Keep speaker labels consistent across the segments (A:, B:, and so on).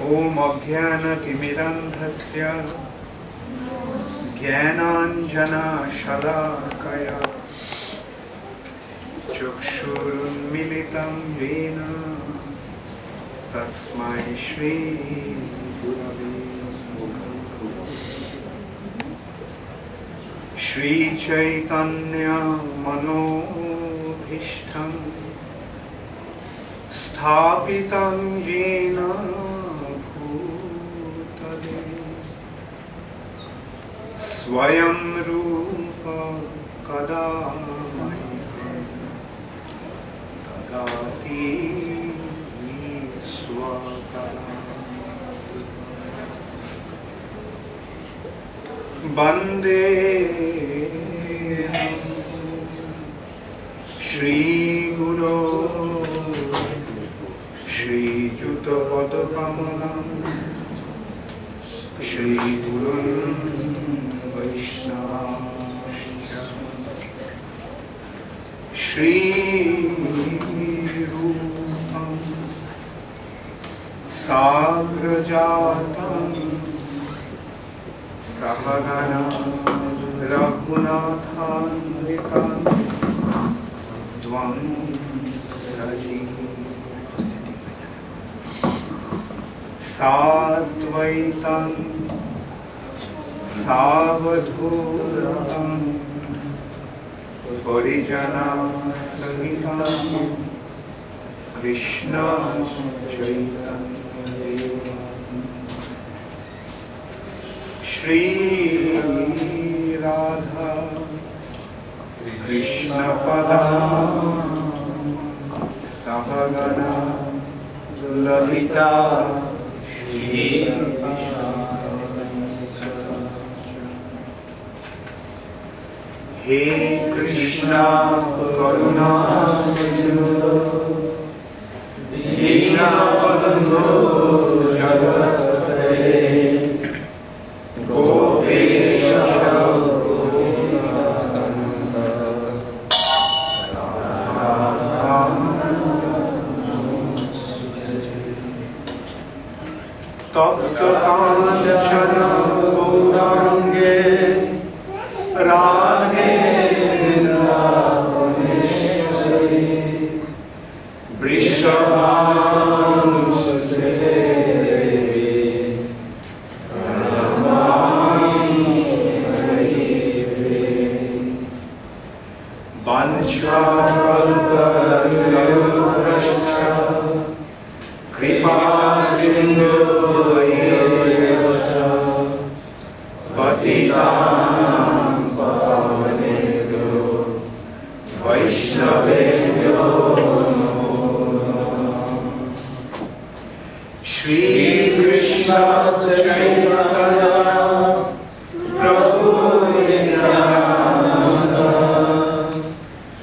A: Om Ajnana-timirandhasya Jnananjana-shalakaya Chukshurunmilitam yena Tasmai Shri Gurave Shri Chaitanya Manobhishtam Sthapitam yena bhutale Swayam Rupa kada tadati swakala Bande Shri Guru Shri Juta Padakamalam Shri Gurun Vaishnava Shri Rupam Sagrajatam Sahagana Raghunathanvitam Dvam Raji Sadvaitam Savadhutam Parijana Sahitam Krishna Chaitanya Shri Radha Krishna Padam Savagana Lalita Shri He Krishna Karuna Sindhu Dīnabandhu Jagatare Gopesha Govinda Tapta Kanchana Gaurange Radhe Vrindavaneshwari Vrishabhanusute Devi Pranamami Harive Vanchakalpatarubhasya Kripasindhuvayasya Patitanam Pavanebhyo Vaishnavebhyo Namo Namah Shri Krishna Chaitanya Prabhu Nityananda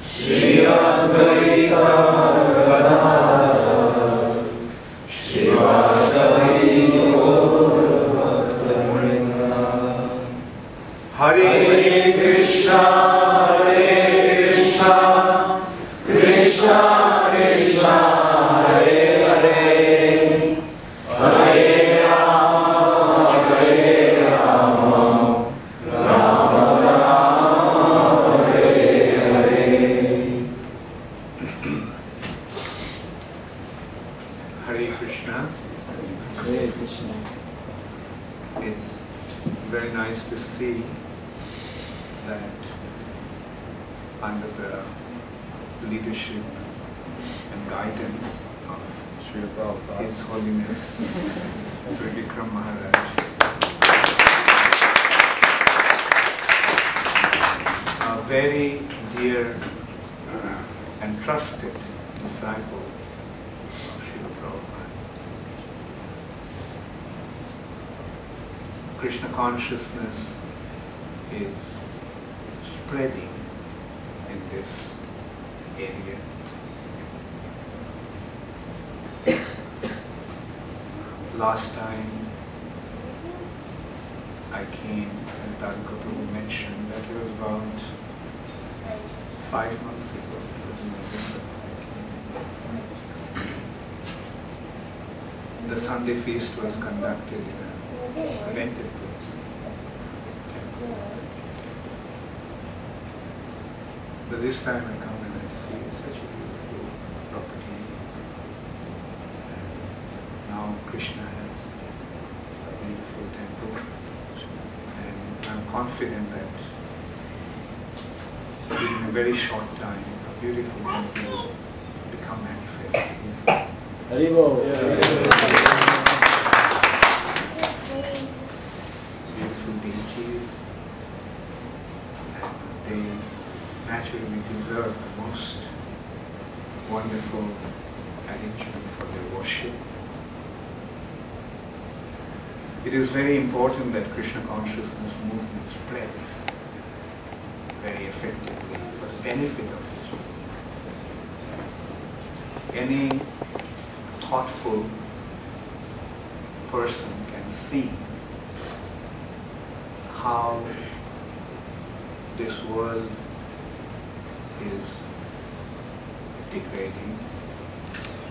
A: Shri Advaita Gadadhara Shivasari Hare Krishna, Krishna Krishna, Hare Hare, Hare Rama, Rama Rama, Hare Hare. Hare Krishna.
B: Hare Krishna.
A: It's very nice to see that under the leadership and guidance of His Holiness Sri Vikram Maharaj, a very dear and trusted disciple of Srila Prabhupada. Krishna consciousness is spreading in this area. Last time I came and Prabhu mentioned that it was about 5 months ago. the Sunday feast was conducted in a rented place. But this time I come and I see such a beautiful property. And now Krishna has a beautiful temple. And I'm confident that in a very short time, a beautiful temple will become manifest here.
B: Haribo.
A: Beautiful deities. And they naturally deserve the most wonderful arrangement for their worship. It is very important that Krishna consciousness movement spreads very effectively for the benefit of this world. Any thoughtful person can see how this world is degrading,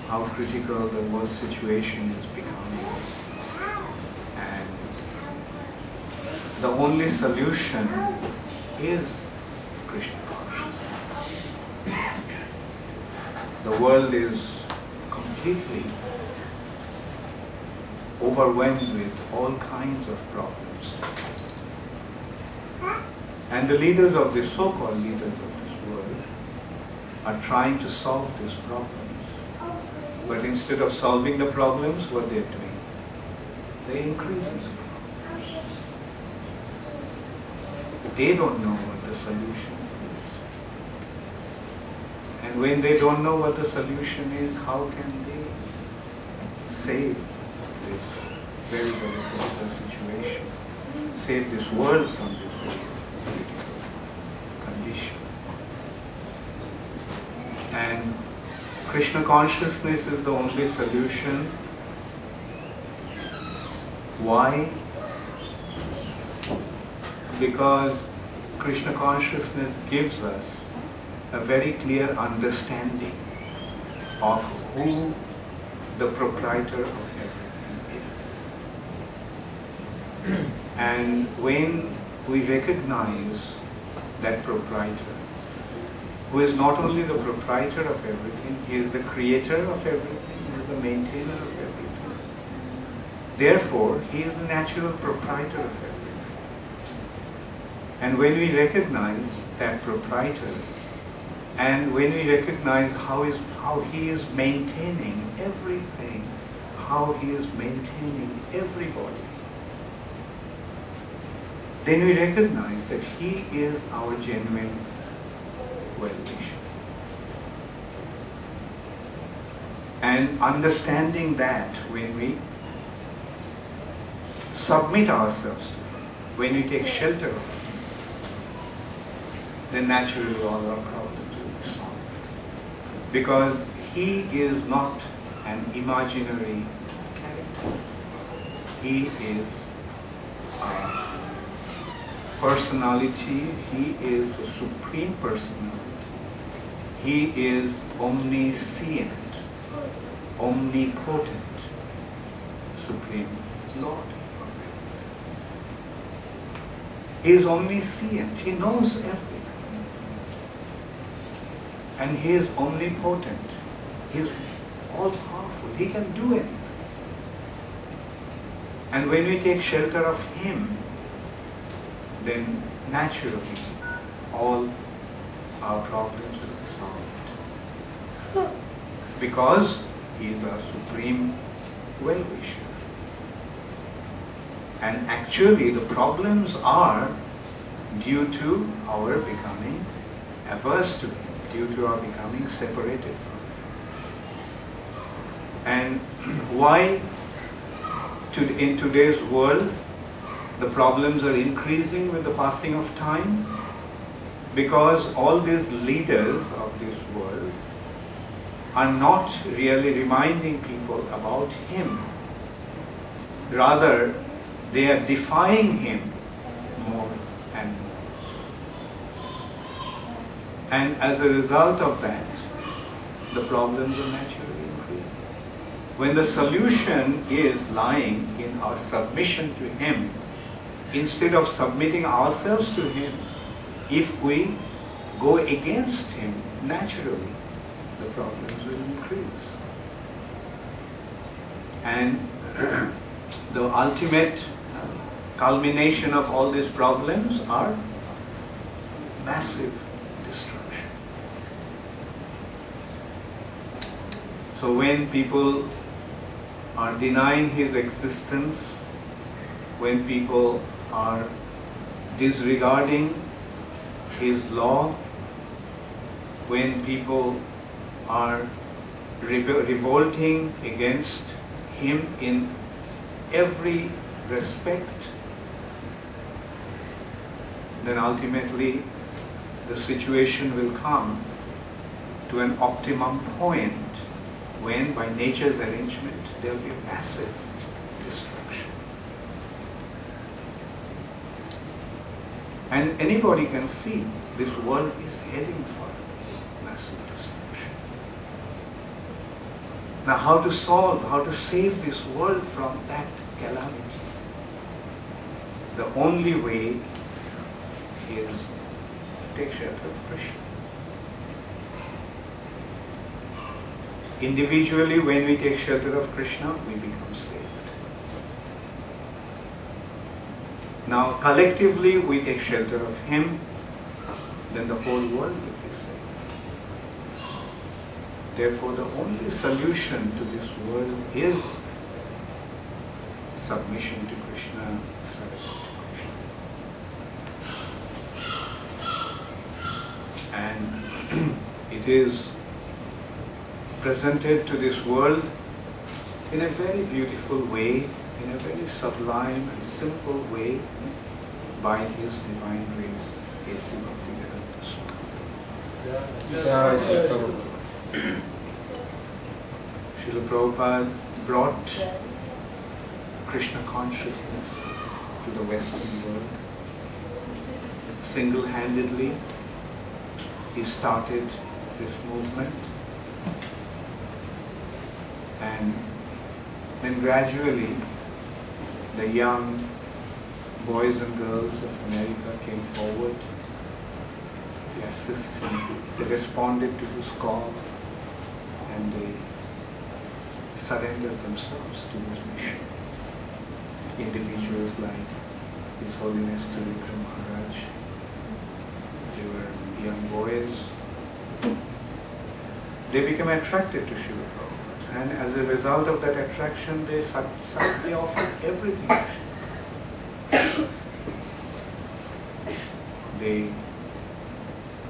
A: how critical the world situation is becoming, and the only solution is Krishna consciousness. The world is completely overwhelmed with all kinds of problems. And the leaders of this, so-called leaders of this world, are trying to solve these problems. But instead of solving the problems, what they're doing? They're increasing the problems. They don't know what the solution is. And when they don't know what the solution is, how can they save this very, very critical situation? Save this world from this very critical condition. And Krishna consciousness is the only solution. Why? Because Krishna consciousness gives us a very clear understanding of who the proprietor of everything is. And when we recognize that proprietor, who is not only the proprietor of everything, he is the creator of everything, he is the maintainer of everything. Therefore, he is the natural proprietor of everything. And when we recognize that proprietor, and when we recognize how he is maintaining everything, how he is maintaining everybody, then we recognize that he is our genuine well-wisher. And understanding that, when we submit ourselves to him, when we take shelter of him, then naturally all our problems will be solved. Because he is not an imaginary character. He is a personality. He is the supreme personality. He is omniscient, omnipotent, supreme Lord. He is omniscient. He knows everything. And he is omnipotent. He is all-powerful. He can do anything. And when we take shelter of him, then naturally all our problems will be solved. Because he is our supreme well-wisher. And actually the problems are due to our becoming averse to him, due to our becoming separated from him. And why in today's world the problems are increasing with the passing of time? Because all these leaders of this world are not really reminding people about him. Rather, they are defying him more and more. And as a result of that, the problems are naturally increasing. when the solution is lying in our submission to Him, instead of submitting ourselves to Him, if we go against Him, naturally the problems will increase. And the ultimate culmination of all these problems are massive destruction. So when people are denying His existence, when people are disregarding His law, when people are revolting against Him in every respect, then ultimately the situation will come to an optimum point when, by nature's arrangement, there will be massive destruction. And anybody can see this world is heading for massive destruction. Now, how to solve, how to save this world from that calamity? The only way is to take shelter of Krishna. Individually, when we take shelter of Krishna, we become saved. Now, collectively, we take shelter of Him, then the whole world will be saved. Therefore, the only solution to this world is submission to Krishna, surrender to Krishna. And it is presented to this world in a very beautiful way, in a very sublime and simple way by His divine grace, H.Bhakti. Srila Prabhupada brought Krishna consciousness to the Western world. Single-handedly, he started this movement, and then gradually the young boys and girls of America came forward to assist him. They responded to his call and they surrendered themselves to his mission. Individuals like His Holiness Tirupati Maharaj, they were young boys. They became attracted to Srila Prabhupada, and as a result of that attraction, they suddenly offered everything to Srila. They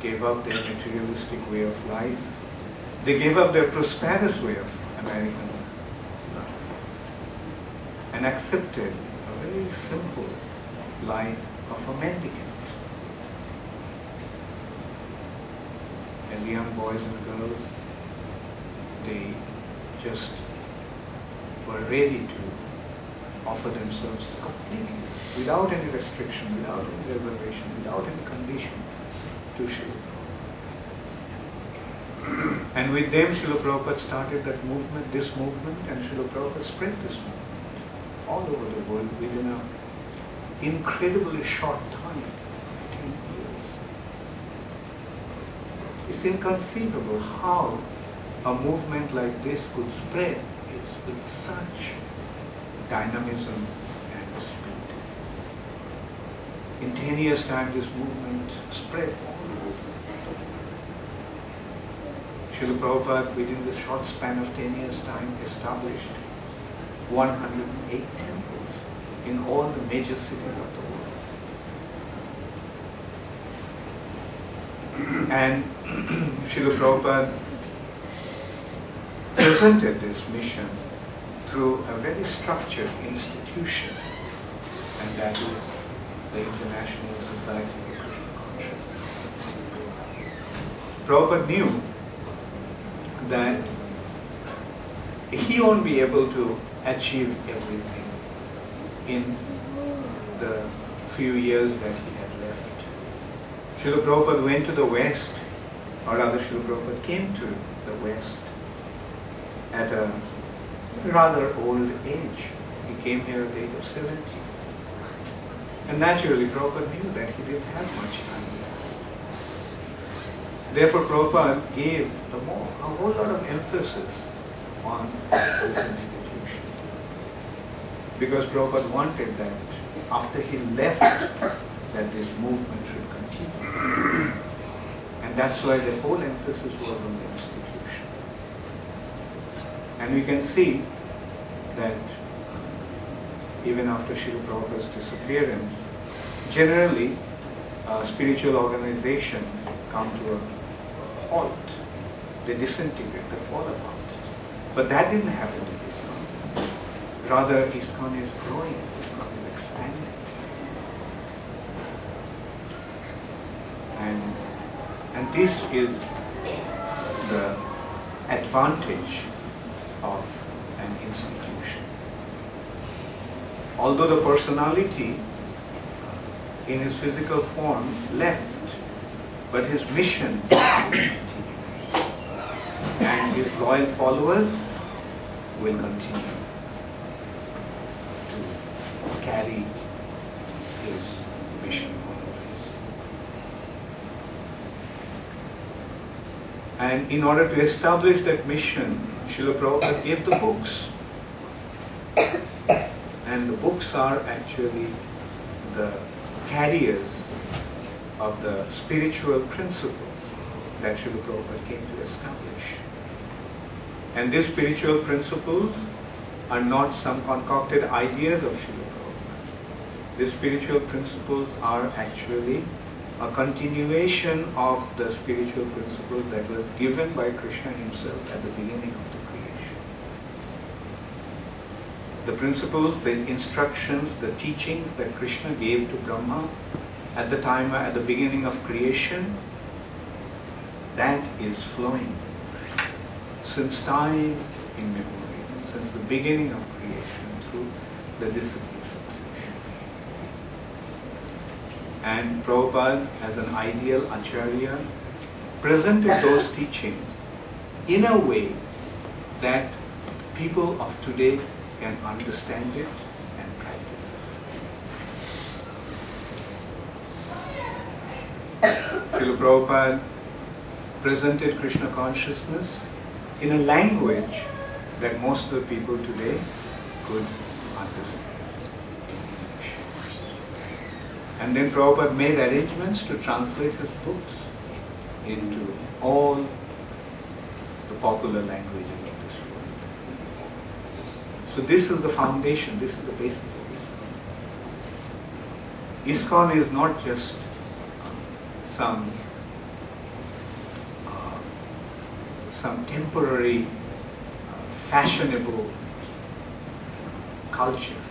A: gave up their materialistic way of life. They gave up their prosperous way of American life and accepted a very simple life of a mendicant. As young boys and girls, they just were ready to offer themselves completely, without any restriction, without any reservation, without any condition to Srila Prabhupada. And with them, Srila Prabhupada started that movement, this movement, and Srila Prabhupada spread this movement all over the world within an incredibly short time, 10 years. It's inconceivable how a movement like this could spread with such dynamism and speed. In 10 years' time, this movement spread all over. Srila Prabhupada, within the short span of 10 years' time, established 108 temples in all the major cities of the world. And Srila Prabhupada presented this mission through a very structured institution, and that is the International Society for Krishna Consciousness. Prabhupada knew that he won't be able to achieve everything in the few years that he had left. Srila Prabhupada went to the West, or rather Srila Prabhupada came to the West at a rather old age. He came here at the age of 70. And naturally, Prabhupada knew that he didn't have much time left. Therefore, Prabhupada gave a whole lot of emphasis on this institution. Because Prabhupada wanted that after he left, that this movement should continue. And that's why the whole emphasis was on the institution. And we can see that even after Srila Prabhupada's disappearance, generally spiritual organizations come to a halt. They disintegrate, they fall apart. But that didn't happen with ISKCON. Rather, ISKCON is growing, ISKCON is expanding. And this is the advantage of an institution. Although the personality in his physical form left, but his mission continues. And his loyal followers will continue to carry his mission always. And in order to establish that mission, Srila Prabhupada gave the books. And the books are actually the carriers of the spiritual principles that Srila Prabhupada came to establish. And these spiritual principles are not some concocted ideas of Srila Prabhupada. These spiritual principles are actually a continuation of the spiritual principles that were given by Krishna himself at the beginning of the creation. The principles, the instructions, the teachings that Krishna gave to Brahma at the time, at the beginning of creation, that is flowing since time immemorial, since the beginning of creation through the discipline succession. And Prabhupada, as an ideal Acharya, presented those teachings in a way that people of today can understand it and practice it. Srila Prabhupada presented Krishna consciousness in a language that most of the people today could understand. And then Prabhupada made arrangements to translate his books into all the popular languages of this world. So this is the foundation, this is the basis of ISKCON. ISKCON is not just some temporary, fashionable culture.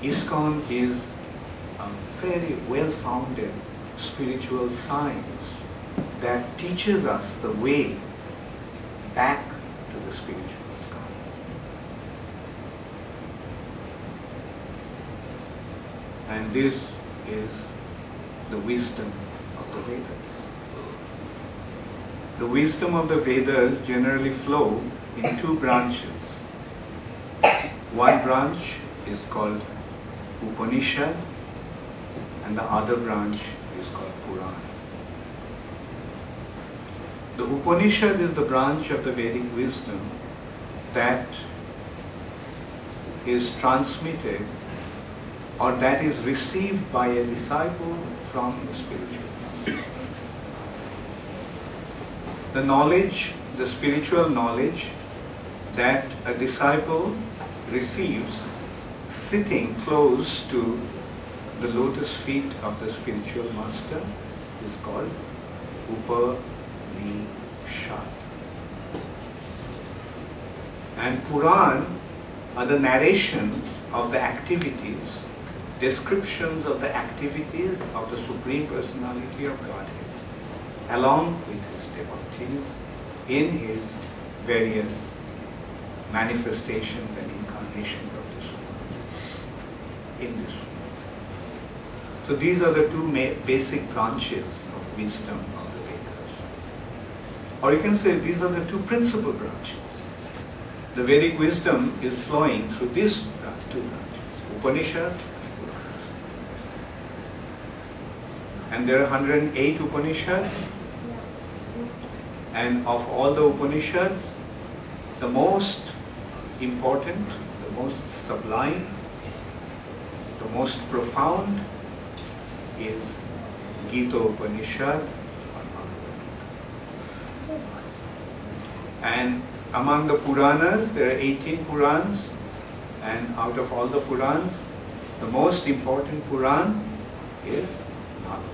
A: ISKCON is a very well-founded spiritual science that teaches us the way back to the spiritual sky. And this is the wisdom of the Vedas. The wisdom of the Vedas generally flow in two branches. One branch is called Upanishad and the other branch is called Puran. The Upanishad is the branch of the Vedic wisdom that is transmitted or that is received by a disciple from the spiritual master. The knowledge, the spiritual knowledge that a disciple receives sitting close to the lotus feet of the spiritual master is called Upanishad. And Puran are the narrations of the activities, descriptions of the activities of the Supreme Personality of Godhead, along with his devotees in his various manifestations and incarnations of this world, in this world. So these are the two basic branches of wisdom of the Vedas. Or you can say these are the two principal branches. the Vedic wisdom is flowing through these two branches, Upanishad. And there are 108 Upanishads, and of all the Upanishads, the most important, the most sublime, the most profound is Gita Upanishad. And among the Puranas, there are 18 Purans, and out of all the Purans, the most important Puran is Bhagavad.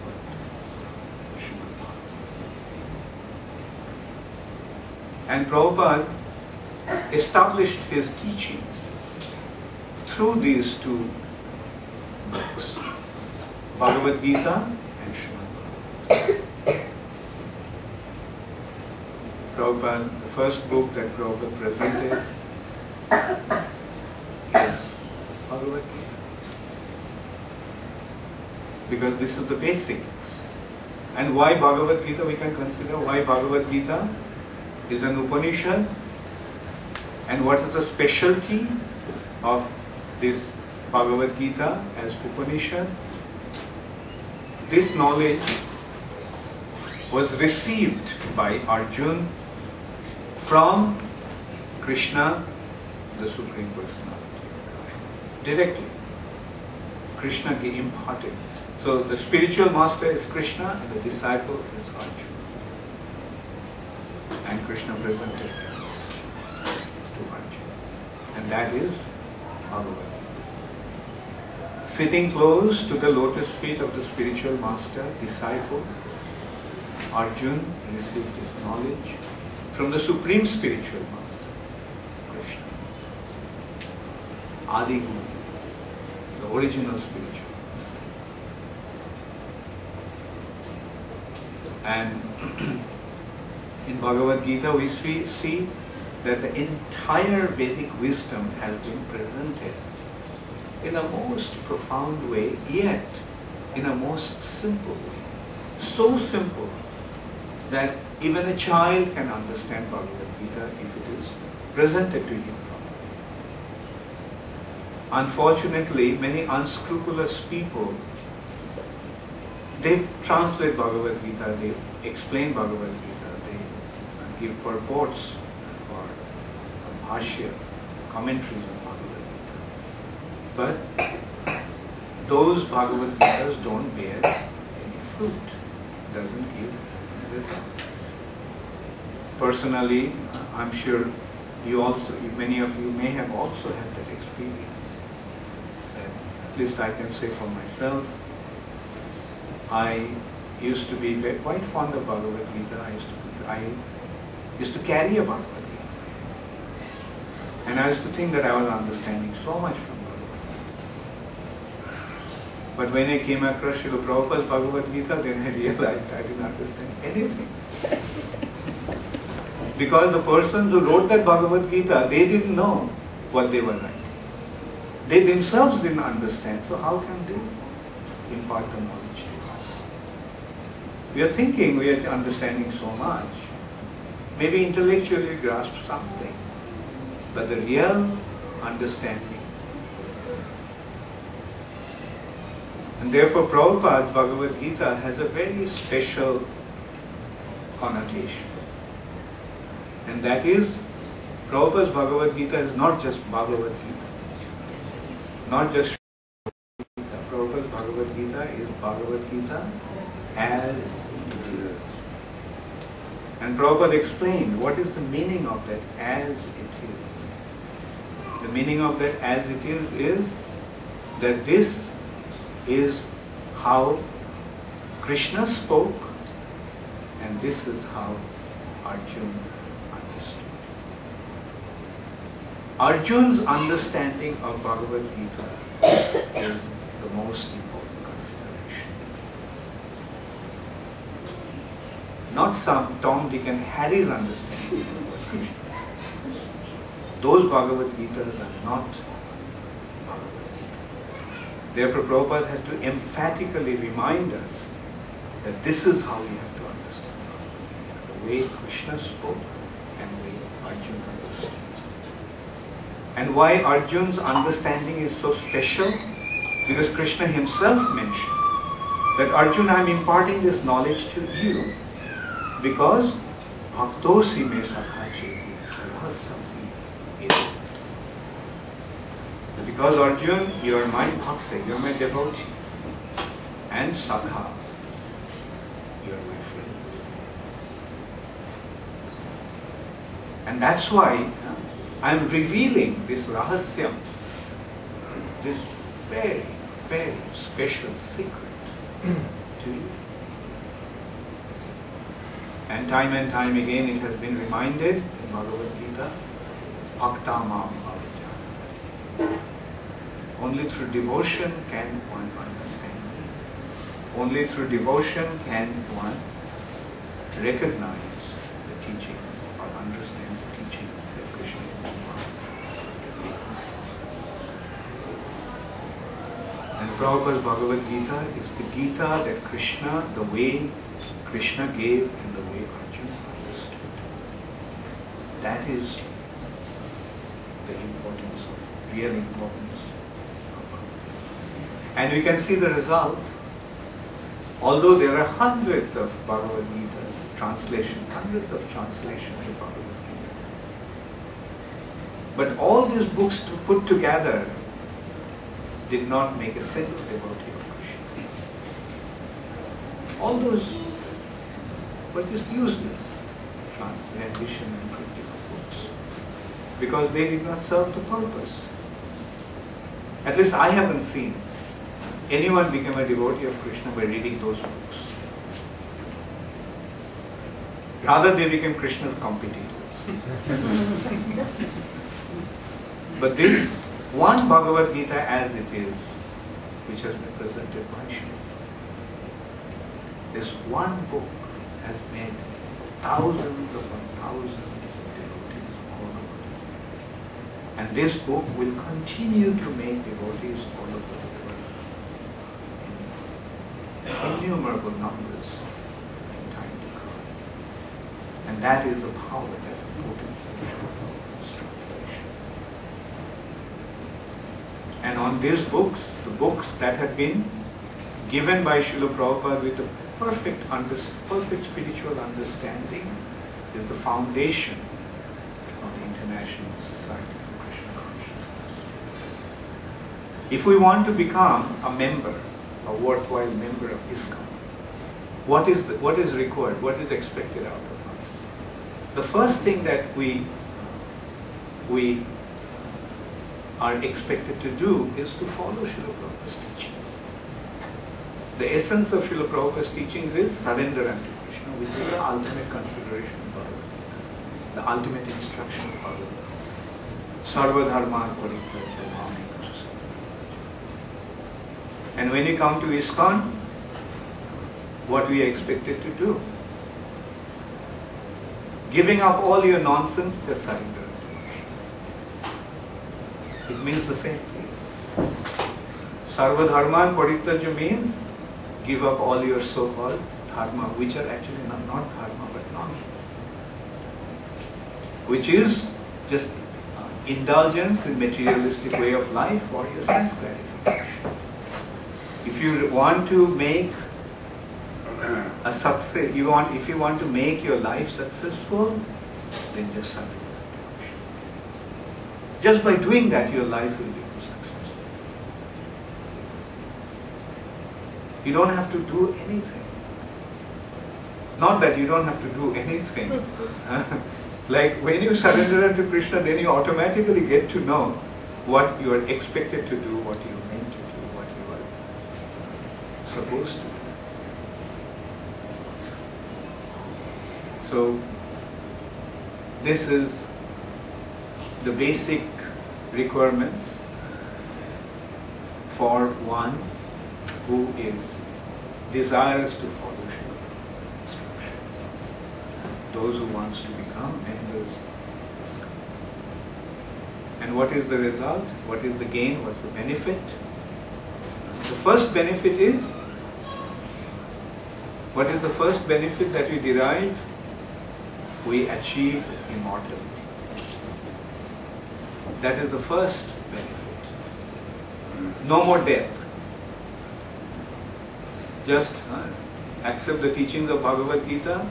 A: And Prabhupada established his teachings through these two books, Bhagavad Gita and Srimad Bhagavatam. Prabhupada, the first book that Prabhupada presented is Bhagavad Gita. Because this is the basics. And why Bhagavad Gita? We can consider why Bhagavad Gita is an Upanishad, and what is the specialty of this Bhagavad Gita as Upanishad? This knowledge was received by Arjuna from Krishna, the Supreme Personality, directly. Krishna imparted. So the spiritual master is Krishna and the disciple is Arjuna. And Krishna presented them to Arjuna. And that is Bhagavad Gita. Sitting close to the lotus feet of the spiritual master, disciple, Arjuna received his knowledge from the supreme spiritual master, Krishna. Adi Guru, the original spiritual master. And in Bhagavad Gita, we see that the entire Vedic wisdom has been presented in a most profound way, yet in a most simple way. So simple that even a child can understand Bhagavad Gita if it is presented to him properly. Unfortunately, many unscrupulous people, they translate Bhagavad Gita, they explain Bhagavad Gita, give purports or bhashya, commentaries on Bhagavad Gita. But those Bhagavad Gitas don't bear any fruit, doesn't give any result. Personally, I'm sure many of you may have also had that experience. At least I can say for myself, I used to be quite fond of Bhagavad Gita. I used to carry a Bhagavad Gita. And I used to think that I was understanding so much from Bhagavad Gita. But when I came across Srila Prabhupada's Bhagavad Gita, then I realized I didn't understand anything. Because the persons who wrote that Bhagavad Gita, they didn't know what they were writing. They themselves didn't understand, so how can they impart the knowledge to us? We are thinking we are understanding so much. Maybe intellectually grasp something, but the real understanding. And therefore Prabhupada's Bhagavad Gita has a very special connotation. And that is, Prabhupada's Bhagavad Gita is not just Bhagavad Gita. Not just Gita. Prabhupada's Bhagavad Gita is Bhagavad Gita as it is. And Prabhupada explained what is the meaning of that as it is. The meaning of that as it is that this is how Krishna spoke and this is how Arjuna understood. Arjuna's understanding of Bhagavad Gita is the most important consideration. Not some Tom, Dick and Harry's understanding of what Krishna said. Those Bhagavad Gitas are not Bhagavad Gita. Therefore Prabhupada has to emphatically remind us that this is how we have to understand the way Krishna spoke and the way Arjuna understood. And why Arjun's understanding is so special? Because Krishna himself mentioned that Arjuna, I am imparting this knowledge to you because bhaktosi me sakha cheti rahasam is. Because Arjun, you are my bhakta, you are my devotee, and sakha, you are my friend. And that's why I am revealing this rahasyam, this very, very special secret to you. And time again it has been reminded in Bhagavad Gita, bhaktamam avijjana. Only through devotion can one understand me. Only through devotion can one recognize the teaching or understand the teaching that Krishna is imparting. And Prabhupada's Bhagavad Gita is the Gita that Krishna, the way Krishna gave and the way Arjuna understood. That is the importance of, real importance. And we can see the results. Although there are hundreds of Bhagavad Gita translations, hundreds of translations of Bhagavad Gita. But all these books put together did not make a single devotee of Krishna. All those were just useless rendition and printing of books because they did not serve the purpose. At least I haven't seen anyone become a devotee of Krishna by reading those books. Rather, they became Krishna's competitors. But this one Bhagavad Gita as it is, which has been presented by Shri, this one book has made thousands upon thousands of devotees all over the world. And this book will continue to make devotees all over the world in innumerable numbers in time to come. And that is the power, that's the potency of this translation. And on these books, the books that have been given by Srila Prabhupada with a perfect spiritual understanding is the foundation of the International Society for Krishna Consciousness. If we want to become a member, a worthwhile member of ISKCON, what is required, what is expected out of us? The first thing that we are expected to do is to follow Srila Prabhupada's teachings. The essence of Srila Prabhupada's teachings is surrender unto Krishna, which is the ultimate consideration of Bhagavad Gita, the ultimate instruction of Bhagavad Gita. Sarva dharma parityajya bhāmi karo. And when you come to ISKCON, what we are expected to do? Giving up all your nonsense, just surrender. It means the same thing. Sarva dharma parityajya means give up all your so-called dharma, which are actually not dharma but nonsense. Which is just indulgence in materialistic way of life for your sense gratification. If you want to make a success, if you want to make your life successful, then just surrender. Just by doing that, your life will become successful. You don't have to do anything. Not that you don't have to do anything. Like when you surrender unto Krishna, then you automatically get to know what you are expected to do, what you are meant to do, what you are supposed to do. So, this is the basic requirements for one who is desirous to follow Srila Prabhupada's instruction. Those who wants to become members of ISKCON. And what is the result? What is the gain? What's the benefit? The first benefit is, what is the first benefit that we derive? We achieve immortality. That is the first benefit. No more death. Just accept the teachings of Bhagavad Gita.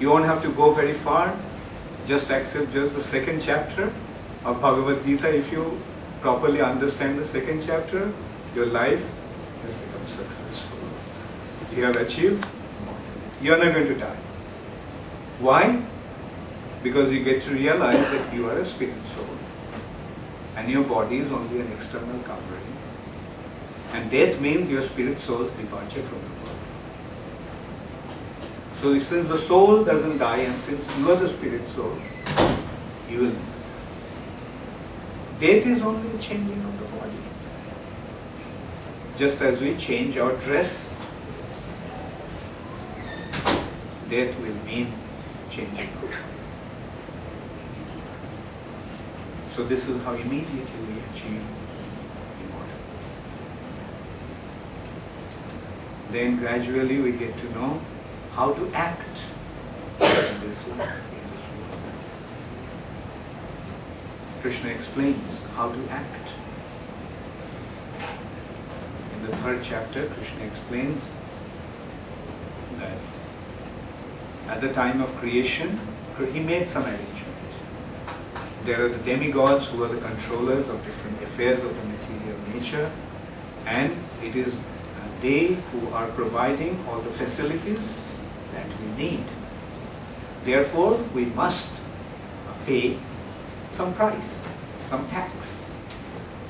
A: You won't have to go very far. Just accept just the second chapter of Bhagavad Gita. If you properly understand the second chapter, your life has become successful. You have achieved. You are not going to die. Why? Because you get to realize that you are a spirit soul and your body is only an external covering. And death means your spirit soul's departure from the body. So since the soul doesn't die and since you are the spirit soul, you will not. Death is only a changing of the body. Just as we change our dress, death will mean changing our body. So this is how immediately we achieve immortality. Then gradually we get to know how to act in this life, in this world. Krishna explains how to act. In the third chapter, Krishna explains that at the time of creation, he made some arrangements. There are the demigods who are the controllers of different affairs of the material nature, and it is they who are providing all the facilities that we need. Therefore, we must pay some price, some tax.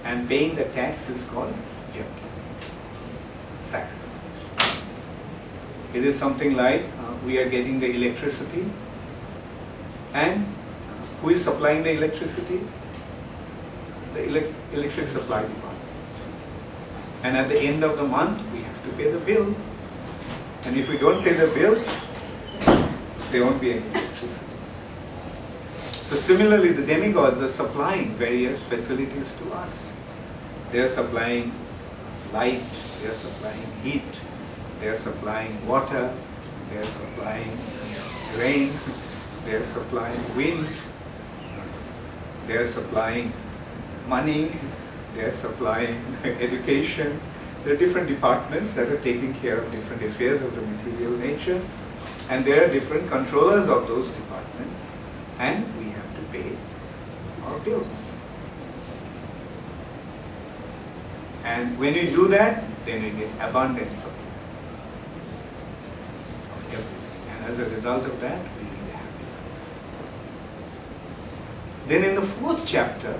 A: And paying the tax is called yajna, sacrifice. It is something like we are getting the electricity, and who is supplying the electricity? The electric supply department. And at the end of the month, we have to pay the bill. And if we don't pay the bill, there won't be any electricity. So similarly, the demigods are supplying various facilities to us. They are supplying light, they are supplying heat, they are supplying water, they are supplying rain, they are supplying wind, they are supplying money, they are supplying education. There are different departments that are taking care of different affairs of the material nature, and there are different controllers of those departments, and we have to pay our bills. And when we do that, then we get abundance of everything. And as a result of that, we lead a happy life. Then in the fourth chapter,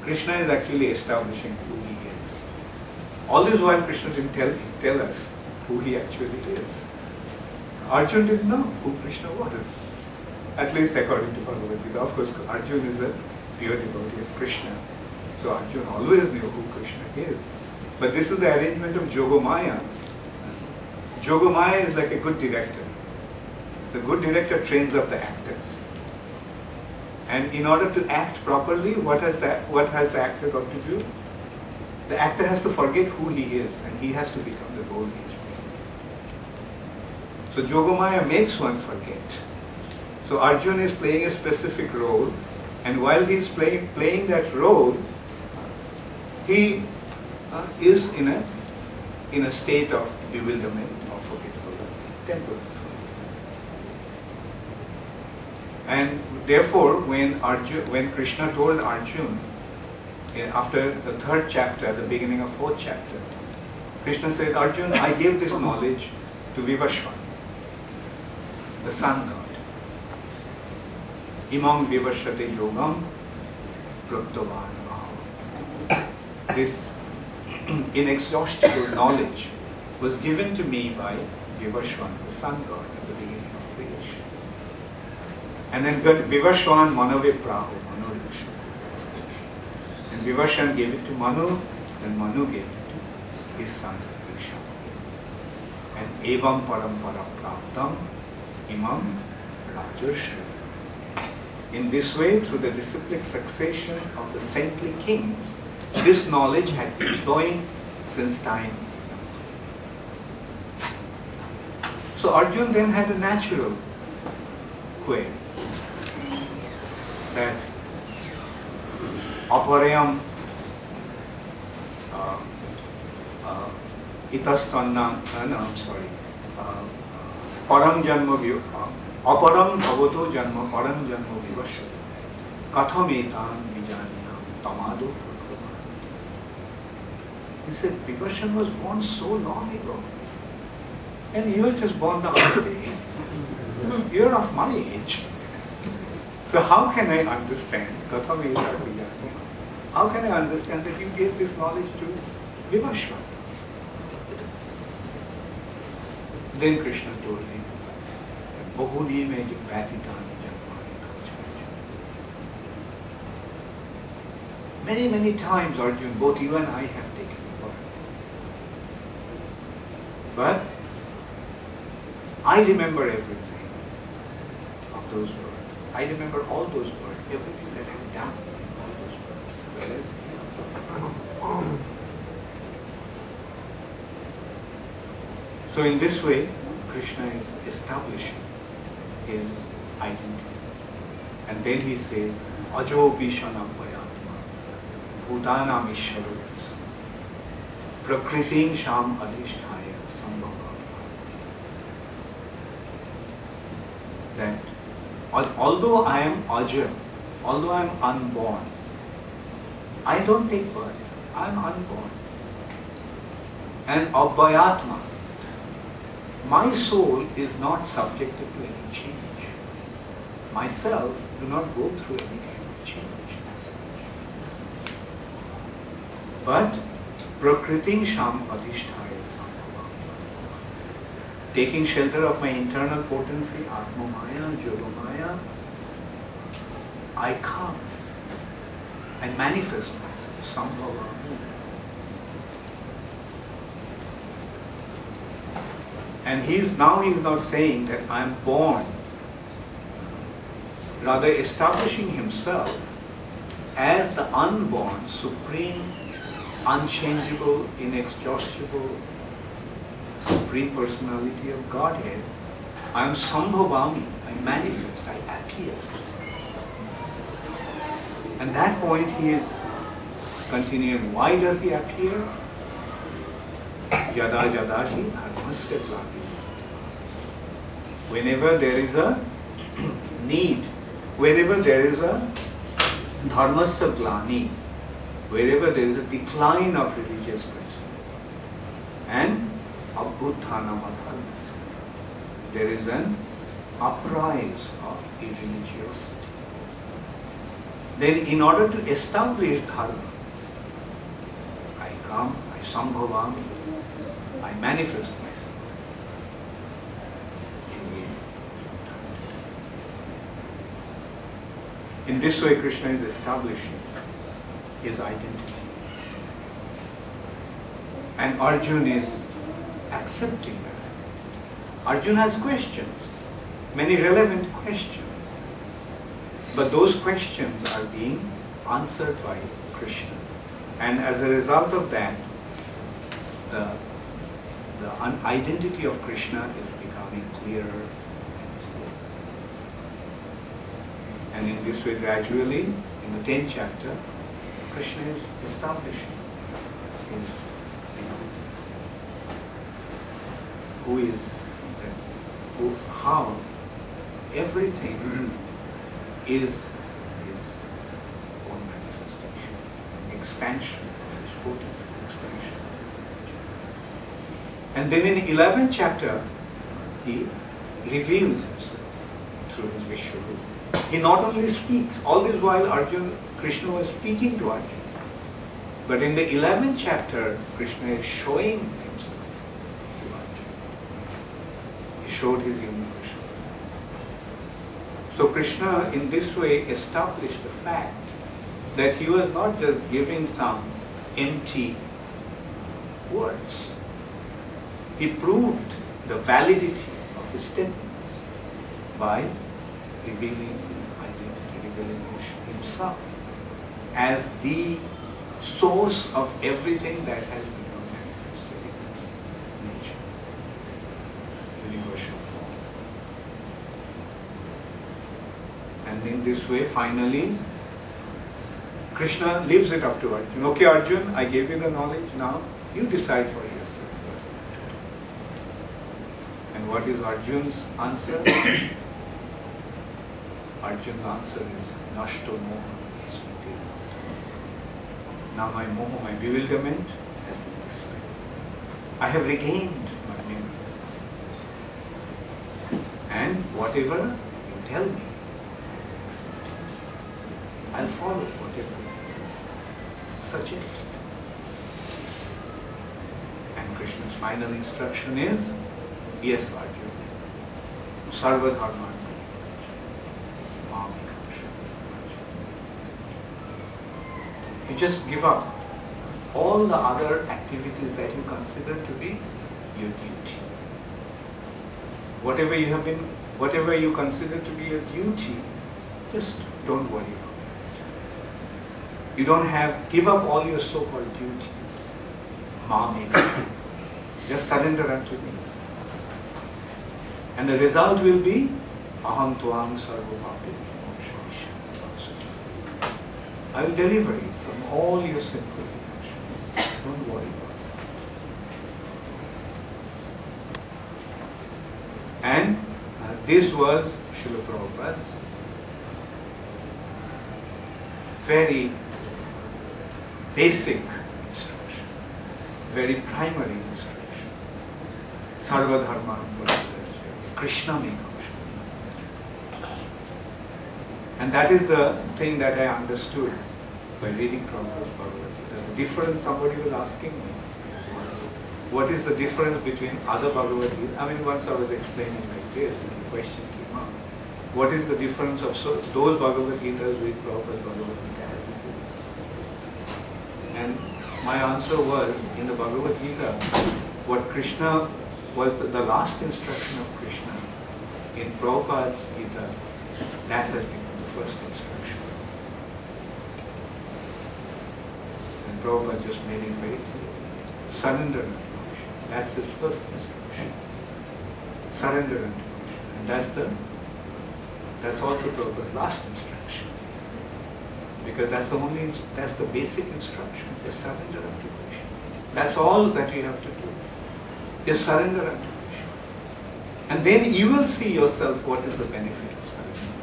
A: Krishna is actually establishing who he is. All this while Krishna didn't tell us who he actually is. Arjuna didn't know who Krishna was. At least according to Bhagavad Gita. Of course, Arjuna is a pure devotee of Krishna. So Arjuna always knew who Krishna is. But this is the arrangement of Yogamaya. Yogamaya is like a good director. The good director trains up the actors. And in order to act properly, what has the actor got to do? The actor has to forget who he is, and he has to become the role he is playing. So Yogamaya makes one forget. So Arjuna is playing a specific role, and while he is playing that role, he is in a state of bewilderment or forgetfulness, temporary. And therefore, when Krishna told Arjuna, after the third chapter, the beginning of fourth chapter, Krishna said, Arjuna, I gave this knowledge to Vivaswan, the sun god. Imam Vivasvate Yogam Praptavan Bhava. This inexhaustible knowledge was given to me by Vivaswan, the sun god, at the beginning of creation. And then Vivaswan Manave Praho, Manu Riksha. And Vivaswan gave it to Manu, then Manu gave it to his son Riksha. And Evam Parampara Praptam Imam Rajarshri. In this way, through the disciplic succession of the saintly kings, this knowledge had been flowing since time. So Arjuna then had a natural query that Aparayam itastannam, no, I'm sorry. Param janma aparam bhavato janma param janma vivashyati katham etan vijaniyam tamado prakrama. He said, Vibhashan was born so long ago. And you were just born the other day. You're of my age. So how can I understand? Katham etan vijaniyam. How can I understand that you gave this knowledge to Vibhashan? Then Krishna told him, Bahuni me jatitani janmani. Many, many times, Arjun, both you and I have taken birth. But I remember everything of those words. I remember all those words, everything that I've done in all those words. Whereas, so in this way, Krishna is establishing his identity. And then he says, Ajo Vishanam Vayatma, Bhutanam Ishvaro, Prakritim Sham Adhisthaya Sambhavam. That although I am Aja, although I am unborn, I don't take birth, I am unborn. And Abhayatma, my soul is not subjected to any change. Myself do not go through any kind of change. But Prakritim Sham Adhisthaya Sambhavam. Taking shelter of my internal potency, Atmamaya, Jyotomaya, I come and manifest myself, Sambhavam. And he's not saying that I am born, rather establishing himself as the unborn, supreme, unchangeable, inexhaustible, supreme personality of Godhead. I am Sambhavami, I manifest, I appear. And that point he is continuing. Why does he appear? Yada yada hi dharmasya glani. Whenever there is a need, wherever there is a dharmasya glani, wherever there is a decline of religious principle, and abhutthanam adharmasya, there is an uprise of irreligiosity. Then in order to establish dharma, I come, I sambhavami, I manifest myself. In this way, Krishna is establishing his identity. And Arjuna is accepting that. Arjuna has questions, many relevant questions. But those questions are being answered by Krishna. And as a result of that, the identity of Krishna is becoming clearer and clearer. And in this way, gradually, in the 10th chapter, Krishna is establishing his identity. Who is, how everything is his own manifestation, expansion of his potency, expansion. And then in the 11th chapter, he reveals himself through his Vishwarupa. He not only speaks, all this while Krishna was speaking to Arjuna, but in the 11th chapter, Krishna is showing himself to Arjuna. He showed his universal. So Krishna in this way established the fact that he was not just giving some empty words. He proved the validity of his statements by revealing his identity, revealing himself as the source of everything that has become manifested in nature, universal form. And in this way, finally, Krishna leaves it up to Arjun. Okay, Arjun, I gave you the knowledge, now you decide for yourself. And what is Arjun's answer? Arjun's answer is Nashto Moha Smriti. Now my moha, my bewilderment has been destroyed. I have regained my memory. And whatever you tell me, I'll follow whatever you suggest. And Krishna's final instruction is, yes, Arjuna, Sarva Dharma. You just give up all the other activities that you consider to be your duty. Whatever you consider to be your duty, just don't worry about it. You don't give up all your so-called duties. Mami, just surrender unto me. And the result will be Aham Tuam Sarva Bhakti. I will deliver you from all your sinful actions. Don't worry about it. And this was Srila Prabhupada's very basic instruction, very primary instruction. Sarva Dharma Krishna Mekam. And that is the thing that I understood by reading Prabhupada's Bhagavad Gita. The difference, somebody was asking me, what is the difference between other Bhagavad Gita? I mean, once I was explaining like this, and the question came up, what is the difference of those Bhagavad Gitas with Prabhupada's Bhagavad Gita as it is? And my answer was, in the Bhagavad Gita, what Krishna was the last instruction of Krishna in Prabhupada's Gita, that has been first instruction. And Prabhupada just made it very clear. Surrender unto Krishna. That's his first instruction. Surrender unto Krishna. And that's also Prabhupada's last instruction. Because that's the basic instruction. Just surrender unto Krishna. That's all that you have to do. Just surrender unto Krishna. And then you will see yourself what is the benefit of surrender.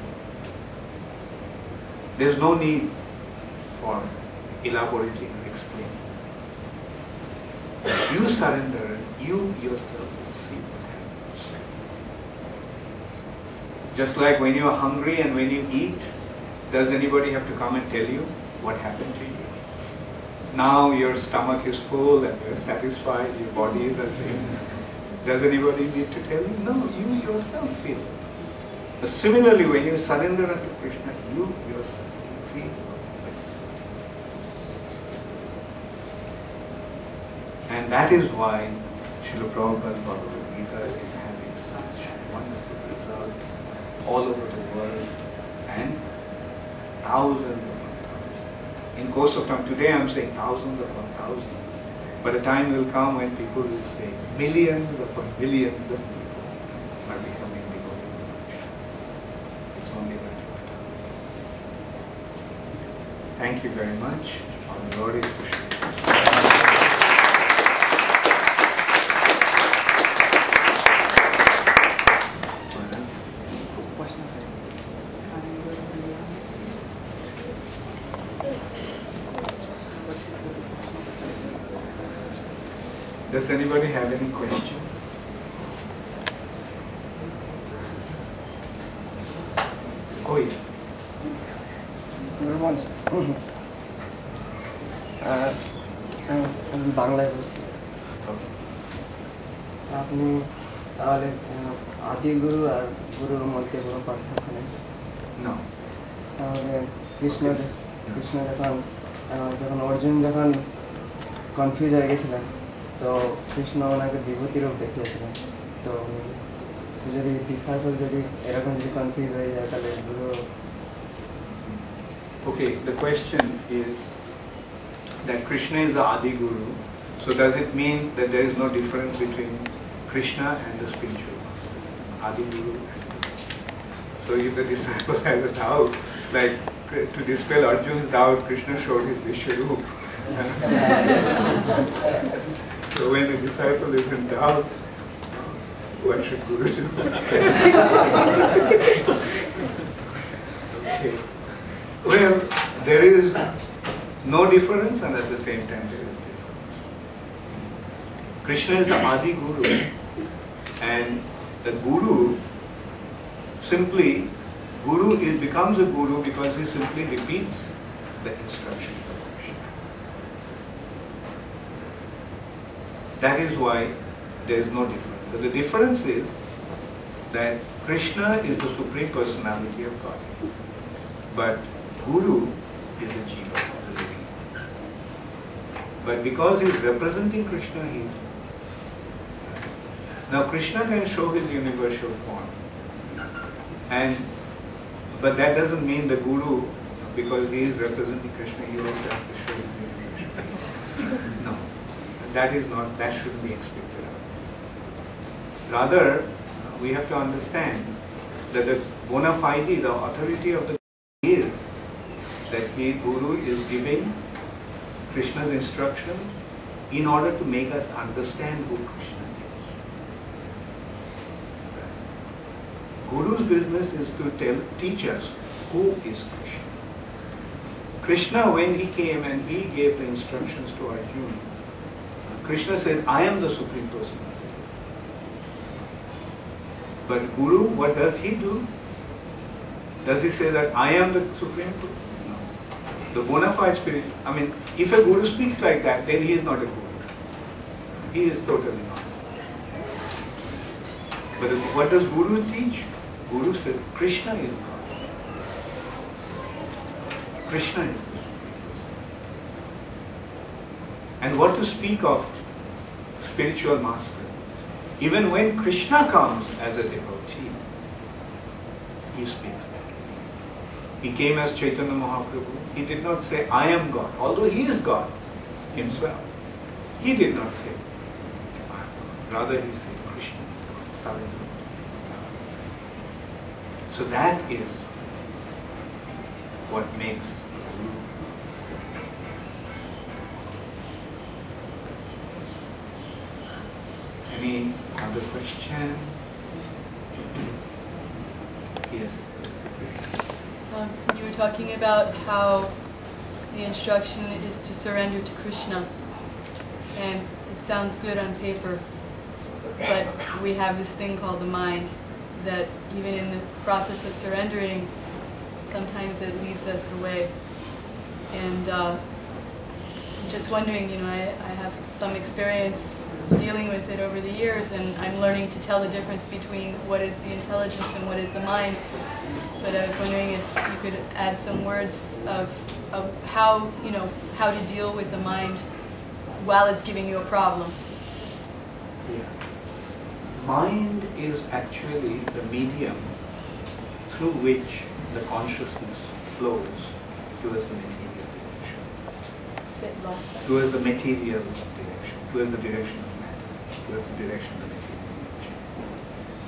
A: There's no need for elaborating or explaining. You surrender and you yourself will see what happens. Just like when you are hungry and when you eat, does anybody have to come and tell you what happened to you? Now your stomach is full and you're satisfied, your body is the same. Does anybody need to tell you? No, you yourself feel it. But similarly, when you surrender unto Krishna, you yourself feel it. And that is why Srila Prabhupada's Bhagavad Gita is having such wonderful result all over the world and thousands upon thousands. In course of time, today I am saying thousands upon thousands. But a time will come when people will say millions upon millions of people are becoming devotees. It's only a matter of time. Thank you very much. Our Lord is Krishna. Does anybody have any question? Oh yeah.
B: আমি বাংলায় বলছি। আপনি তাহলে আদি গুরু আর গুরুর মধ্যে কোনো পার্থক্য নেই?
A: না।
B: তাহলে কৃষ্ণ যখন অর্জুন যখন কনফিউজ হয়ে গেছিলেন, তো কৃষ্ণ ওনাকে বিভূতি রূপ দেখিয়েছিলেন। তো সে যদি ডিসাইপল যদি এরকম যদি কনফিউজ হয়ে যায় তাহলে গুরু।
A: Okay, the question is that Krishna is the Adi Guru. So does it mean that there is no difference between Krishna and the spiritual master, Adi Guru? So if the disciple has a doubt, like to dispel Arjun's doubt, Krishna showed his Vishwarup. So when a disciple is in doubt, what should Guru do? Okay. Well, there is no difference, and at the same time there is difference. Krishna is the Adi Guru, and the Guru simply, becomes a Guru because he simply repeats the instructions of Krishna. That is why there is no difference. But the difference is that Krishna is the Supreme Personality of God, but Guru is the Jiva, the living. But because he is representing Krishna here, now Krishna can show his universal form, but that doesn't mean the Guru, because he is representing Krishna, he also has to show his universal form. No, that shouldn't be expected of. Rather, we have to understand that the bona fide, the authority of the Guru is that the Guru is giving Krishna's instruction in order to make us understand who Krishna is. Guru's business is to teach us who is Krishna. Krishna, when he came and he gave the instructions to Arjuna, Krishna said, I am the Supreme Personality. But Guru, what does he do? Does he say that I am the Supreme Guru? No. The bona fide spirit, if a Guru speaks like that, then he is not a Guru. He is totally not. But what does Guru teach? Guru says, Krishna is God. Krishna is the Supreme Personality. And what to speak of spiritual master? Even when Krishna comes as a devotee, he speaks that. He came as Chaitanya Mahaprabhu. He did not say, I am God, although he is God himself. He did not say, I am God. Rather he said, Krishna is God. So that is what makes Guru. Any other question? Yes.
C: You were talking about how the instruction is to surrender to Krishna, and it sounds good on paper, but we have this thing called the mind that even in the process of surrendering, sometimes it leads us away. And I'm just wondering, I have some experience dealing with it over the years, and I'm learning to tell the difference between what is the intelligence and what is the mind. But I was wondering if you could add some words of how, how to deal with the mind while it's giving you a problem.
A: Yeah. Mind is actually the medium through which the consciousness flows towards the material direction. Towards the material direction, towards the direction of matter, towards the direction of the material nature.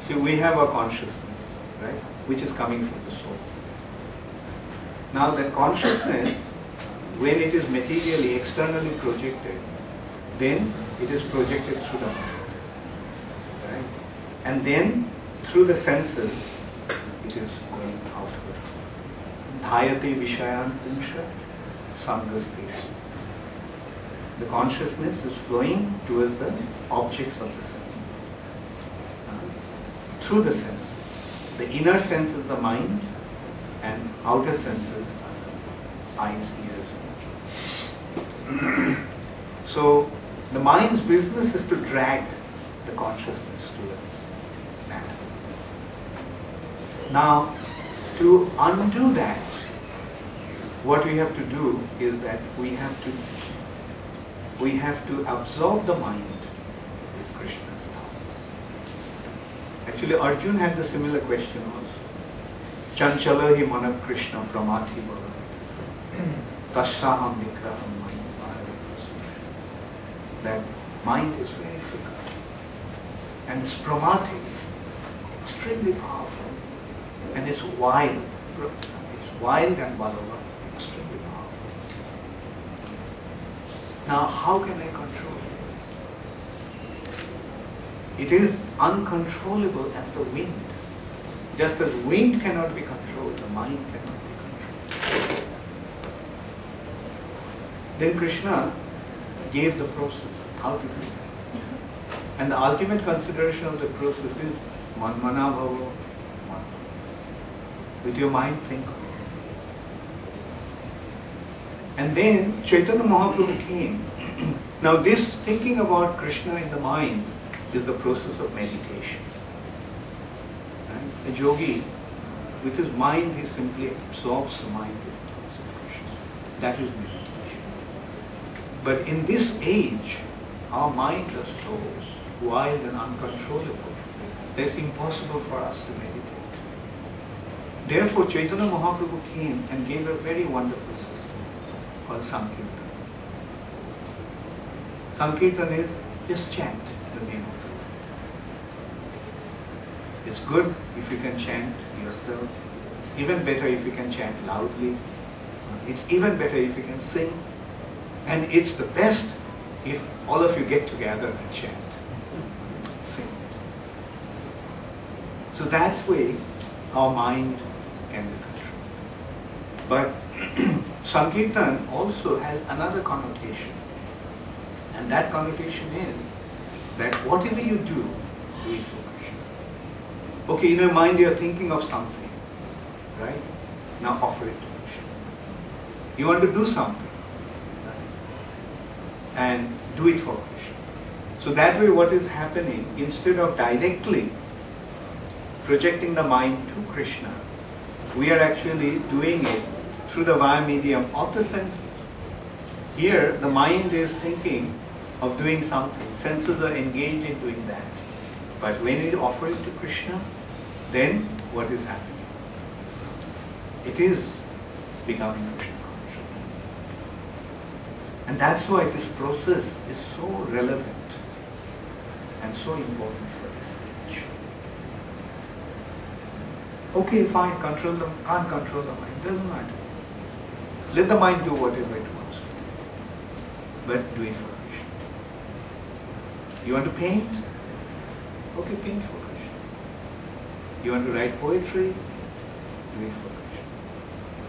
A: So we have a consciousness, right, which is coming from the soul. Now that consciousness, when it is materially, externally projected, then it is projected through the mind. Right? And then through the senses, it is going outward. Dhayate vishayan punsha sangaseshu. The consciousness is flowing towards the objects of the sense. Through the sense. The inner sense is the mind, and outer senses are the eyes, ears, and nose. So the mind's business is to drag the consciousness towards matter. Now, to undo that, what we have to do is that we have to absorb the mind with Krishna's thoughts. Actually, Arjuna had the similar question also. Chanchala hi mana Krishna pramati bhava tassaham vikraham mind. That mind is very fickle. And its pramati is extremely powerful. And it's wild. It's wild and Balava, extremely powerful. Now, how can I control it? It is uncontrollable as the wind. Just as wind cannot be controlled, the mind cannot be controlled. Then Krishna gave the process, how to do that. And the ultimate consideration of the process is manmana bhavo, with your mind think of it. And then Chaitanya Mahaprabhu came. Now this thinking about Krishna in the mind is the process of meditation. Right? A yogi, with his mind, he simply absorbs the mind with thoughts of Krishna. That is meditation. But in this age, our minds are so wild and uncontrollable that it's impossible for us to meditate. Therefore, Chaitanya Mahaprabhu came and gave a very wonderful system called Sankirtan. Sankirtan is just chant the name of the Lord. It's good if you can chant yourself. It's even better if you can chant loudly. It's even better if you can sing. And it's the best if all of you get together and chant. Sing. So that way, our mind can be controlled. But Sankirtan also has another connotation. And that connotation is that whatever you do it for Krishna. Okay, in your mind you are thinking of something, right? Now offer it to Krishna. You want to do something, right? And do it for Krishna. So that way what is happening, instead of directly projecting the mind to Krishna, we are actually doing it through the via medium of the senses. Here, the mind is thinking of doing something. Senses are engaged in doing that. But when we offer it to Krishna, then what is happening? It is becoming Krishna conscious. And that's why this process is so relevant and so important for this age. Okay, fine, can't control the mind, doesn't matter. Let the mind do whatever it wants to do. But do it for Krishna. You want to paint? Okay, paint for Krishna. You want to write poetry? Do it for Krishna.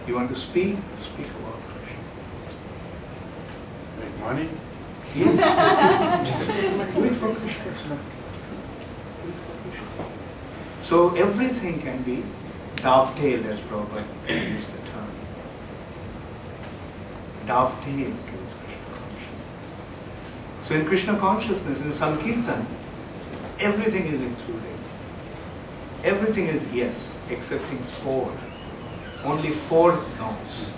A: You want to speak? Speak about Krishna.
D: Make money?
A: Yes. Do it for Krishna. Do it for Krishna. So everything can be dovetailed, as Prabhupada used the term. Dovetailed towards Krishna consciousness. So in Krishna consciousness, in Sankirtan, everything is included. Everything is yes, excepting four. Only four no's.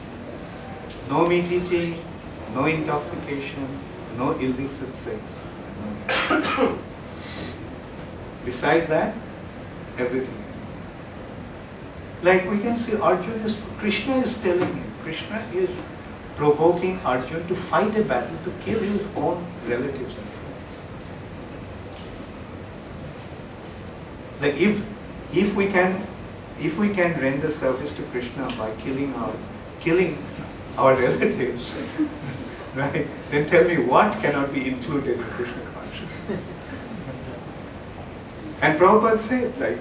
A: No meat eating, no intoxication, no illicit sex. No. Besides that, everything. Like we can see Arjuna is, Krishna is telling him, Krishna is provoking Arjuna to fight a battle to kill his own relatives and friends. Like if we can render service to Krishna by killing our relatives, right? Then tell me what cannot be included in Krishna consciousness. And Prabhupada said, like,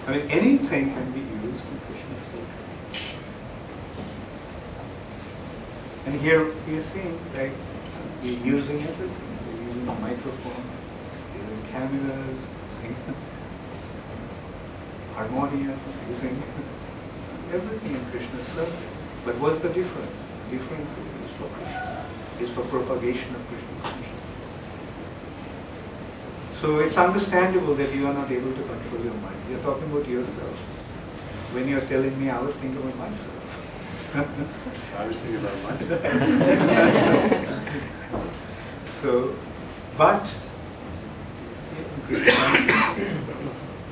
A: I mean, anything can be used in Krishna's service. And here we are seeing, like, we're using everything. We're using a microphone, we're using cameras, using harmonium, using everything in Krishna's service. But what's the difference? The difference is for Krishna, is for propagation of Krishna consciousness. So it's understandable that you are not able to control your mind. You're talking about yourself. When you're telling me, I was thinking about myself.
D: I was thinking about mine.
A: So, but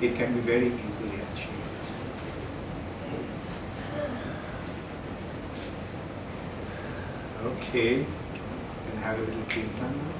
A: it can be very easily achieved. Okay, we can have a little kirtan now.